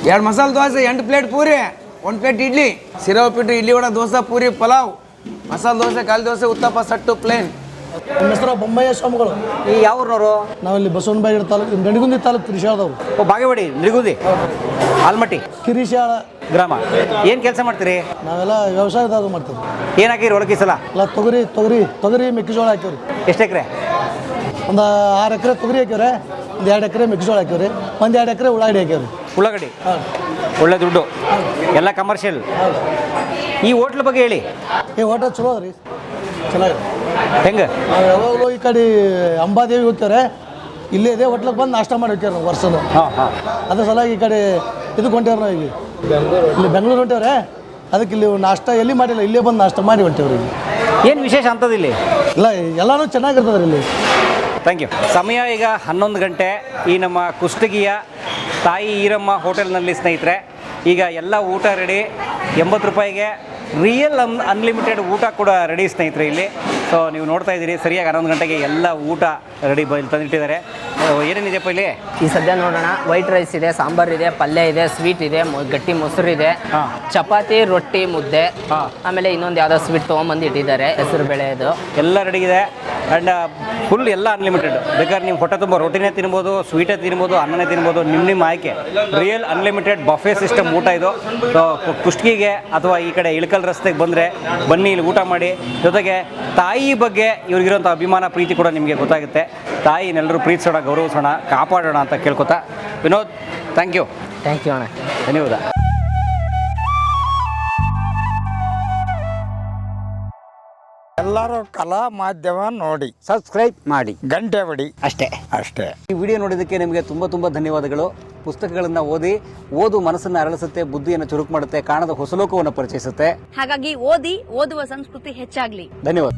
[SPEAKER 5] 2 masala dosa, 8 plate puri, 1 plate idli, ಸಿರಾ ಉಪ್ಪಿಟ್ಟು, ಇಡ್ಲಿ ವಡೆ, ದೋಸೆ, ಪೂರಿ, ಪಲಾವ್, ಮಸಾಲೆ ದೋಸೆ, ಖಾಲಿ ದೋಸೆ, ಉತ್ತಪ್ಪ, ಸಟ್ಟು, ಪ್ಲೇನ್.
[SPEAKER 10] ನಮ್ಮ ಹೆಸರು ಬೊಮ್ಮಯ್ಯ ಸ್ವಾಮಿಗಳು.
[SPEAKER 2] ಈ ಯಾವ್ರನವರು?
[SPEAKER 10] ನಾವಿಲ್ಲಿ ಬಸವನಬಾಯಿ ತಾಲೂಕು, ಗಂಡಿಗುಂದಿ ತಾಲೂಕು, ಕಿರಿಶಾಳದವರು.
[SPEAKER 2] ಓ, ಬಾಗೇವಾಡಿ, ನಿರಿಗುಂದಿ, ಆಲ್ಮಟ್ಟಿ,
[SPEAKER 10] ಕಿರಿಶಾಳ
[SPEAKER 2] ಗ್ರಾಮ. ಏನು ಕೆಲಸ ಮಾಡ್ತೀರಿ?
[SPEAKER 10] ನಾವೆಲ್ಲ ವ್ಯವಸಾಯದಾಗ ಮಾಡ್ತೀವಿ.
[SPEAKER 2] ಏನು ಹಾಕಿರಿ ಒಳಗೆ ಸಲ?
[SPEAKER 10] ಎಲ್ಲ ತೊಗರಿ ಮೆಕ್ಕೆಜೋಳ ಹಾಕಿವ್ರಿ.
[SPEAKER 2] ಎಷ್ಟು ಎಕರೆ?
[SPEAKER 10] ಒಂದು 6 ಎಕರೆ ತೊಗರಿ ಹಾಕಿವ್ರೆ, ಒಂದು 2 ಎಕರೆ ಮೆಕ್ಕೆಜೋಳ ಹಾಕಿವ್ರಿ, ಒಂದು 2 ಎಕರೆ ಉಳ್ಳಾಗಡ್ಡಿ ಹಾಕಿವ್ರಿ.
[SPEAKER 2] ಉಳ್ಳಾಗಡ್ಡಿ?
[SPEAKER 10] ಹಾಂ.
[SPEAKER 2] ಒಳ್ಳೆ ದುಡ್ಡು, ಎಲ್ಲ ಕಮರ್ಷಿಯಲ್. ಈ ಹೋಟ್ಲ್ ಬಗ್ಗೆ ಹೇಳಿ.
[SPEAKER 10] ಈ ಹೋಟೆಲ್ ಚಲೋ ಅದ್ರಿ, ಚೆನ್ನಾಗಿದೆ.
[SPEAKER 2] ಹೆಂಗೆ?
[SPEAKER 10] ನಾವು ಯಾವಾಗಲೂ ಈ ಕಡೆ ಅಂಬಾದೇವಿ ಹೋಗ್ತೇವ್ರೆ, ಇಲ್ಲೇ ಇದೇ ಹೋಟ್ಲಿಗೆ ಬಂದು ನಾಷ್ಟ ಮಾಡಿ ಹೋಗ್ಯಾರ ನಾವು ವರ್ಷದ.
[SPEAKER 2] ಹಾಂ ಹಾಂ.
[SPEAKER 10] ಅದ್ರ ಸಲುವಾಗಿ ಈ ಕಡೆ ಇದಕ್ಕೆ ಹೊಂಟೇವ್ರಿ ನಾವು. ಇಲ್ಲಿ ಬೆಂಗಳೂರು ಹೊಂಟೇವ್ರೆ, ಅದಕ್ಕೆ ಇಲ್ಲಿ ನಾಷ್ಟ ಎಲ್ಲಿ ಮಾಡಿಲ್ಲ, ಇಲ್ಲೇ ಬಂದು ನಾಷ್ಟ ಮಾಡಿ ಹೊಂಟೇವ್ರಿ.
[SPEAKER 2] ಏನು ವಿಶೇಷ ಅಂತದಿಲ್ಲಿ?
[SPEAKER 10] ಇಲ್ಲ, ಎಲ್ಲನೂ ಚೆನ್ನಾಗಿರ್ತದೆ ಇಲ್ಲಿ.
[SPEAKER 2] Thank you. ಸಮಯ ಈಗ 11 ಗಂಟೆ. ಈ ನಮ್ಮ ಕುಷ್ಟಗಿಯ ತಾಯಿ ಈರಮ್ಮ ಹೋಟೆಲ್ನಲ್ಲಿ ಸ್ನೇಹಿತರೆ, ಈಗ ಎಲ್ಲ ಊಟ ರೆಡಿ. 80 ರೂಪಾಯಿಗೆ ರಿಯಲ್ ಅನ್ಲಿಮಿಟೆಡ್ ಊಟ ಕೂಡ ರೆಡಿ ಸ್ನೇಹಿತರೆ ಇಲ್ಲಿ. ಸೊ ನೀವು ನೋಡ್ತಾ ಇದ್ದೀರಿ, ಸರಿಯಾಗಿ 11 ಗಂಟೆಗೆ ಎಲ್ಲ ಊಟ ರೆಡಿ ತಂದಿಟ್ಟಿದ್ದಾರೆ. ಏನೇನಿದೆಪ್ಪ ಇಲ್ಲಿ?
[SPEAKER 4] ಈ ಸದ್ಯ ನೋಡೋಣ, ವೈಟ್ ರೈಸ್ ಇದೆ, ಸಾಂಬಾರ್ ಇದೆ, ಪಲ್ಯ ಇದೆ, ಸ್ವೀಟ್ ಇದೆ, ಗಟ್ಟಿ ಮೊಸರು ಇದೆ, ಚಪಾತಿ, ರೊಟ್ಟಿ, ಮುದ್ದೆ, ಆಮೇಲೆ ಇನ್ನೊಂದು ಯಾವುದೋ ಸ್ವೀಟ್ ತೊಗೊಂಬಂದು ಇಟ್ಟಿದ್ದಾರೆ, ಹೆಸರು ಬೇಳೆ. ಇದು
[SPEAKER 2] ಎಲ್ಲ ರೆಡಿ ಇದೆ. ಆ್ಯಂಡ್ ಫುಲ್ ಎಲ್ಲ ಅನ್ಲಿಮಿಟೆಡ್. ಬೇಕಾದ್ರೆ ನೀವು ಹೊಟ್ಟೆ ತುಂಬ ರೊಟ್ಟಿನೇ ತಿನ್ಬೋದು, ಸ್ವೀಟೇ ತಿನ್ಬೋದು, ಅನ್ನನೇ ತಿನ್ಬೋದು, ನಿಮ್ಮ ಆಯ್ಕೆ. ರಿಯಲ್ ಅನ್ಲಿಮಿಟೆಡ್ ಬಫೆ ಸಿಸ್ಟಮ್ ಊಟ ಇದು. ಕುಷ್ಟಗಿಗೆ ಅಥವಾ ಈ ಕಡೆ ಇಳಕಲ್ ರಸ್ತೆಗೆ ಬಂದರೆ ಬನ್ನಿ, ಇಲ್ಲಿ ಊಟ ಮಾಡಿ. ಜೊತೆಗೆ ತಾಯಿ ಬಗ್ಗೆ ಇವ್ರಿಗಿರೋಂಥ ಅಭಿಮಾನ, ಪ್ರೀತಿ ಕೂಡ ನಿಮಗೆ ಗೊತ್ತಾಗುತ್ತೆ. ತಾಯಿನೆಲ್ಲರೂ ಪ್ರೀತಿಸೋಣ, ಗೌರವಿಸೋಣ, ಕಾಪಾಡೋಣ ಅಂತ ಕೇಳ್ಕೊತಾ, ವಿನೋದ್, ಥ್ಯಾಂಕ್ ಯು
[SPEAKER 4] ಅಣ್ಣ,
[SPEAKER 2] ಧನ್ಯವಾದ.
[SPEAKER 11] ಎಲ್ಲರೂ ಕಲಾ ಮಾಧ್ಯಮ ನೋಡಿ,
[SPEAKER 2] ಸಬ್ಸ್ಕ್ರೈಬ್ ಮಾಡಿ,
[SPEAKER 11] ಗಂಟೆ ಹೊಡಿ,
[SPEAKER 2] ಅಷ್ಟೇ.
[SPEAKER 11] ಈ
[SPEAKER 2] ವಿಡಿಯೋ ನೋಡಿದ್ದಕ್ಕೆ ನಿಮಗೆ ತುಂಬ ಧನ್ಯವಾದಗಳು. ಪುಸ್ತಕಗಳನ್ನು ಓದು ಮನಸ್ಸನ್ನು ಅರಳಿಸುತ್ತೆ, ಬುದ್ಧಿಯನ್ನು ಚುರುಕು ಮಾಡುತ್ತೆ, ಕಾಣದ ಹೊಸ ಲೋಕವನ್ನು ಪರಿಚಯಿಸುತ್ತೆ.
[SPEAKER 12] ಹಾಗಾಗಿ ಓದುವ ಸಂಸ್ಕೃತಿ ಹೆಚ್ಚಾಗ್ಲಿ.
[SPEAKER 2] ಧನ್ಯವಾದ.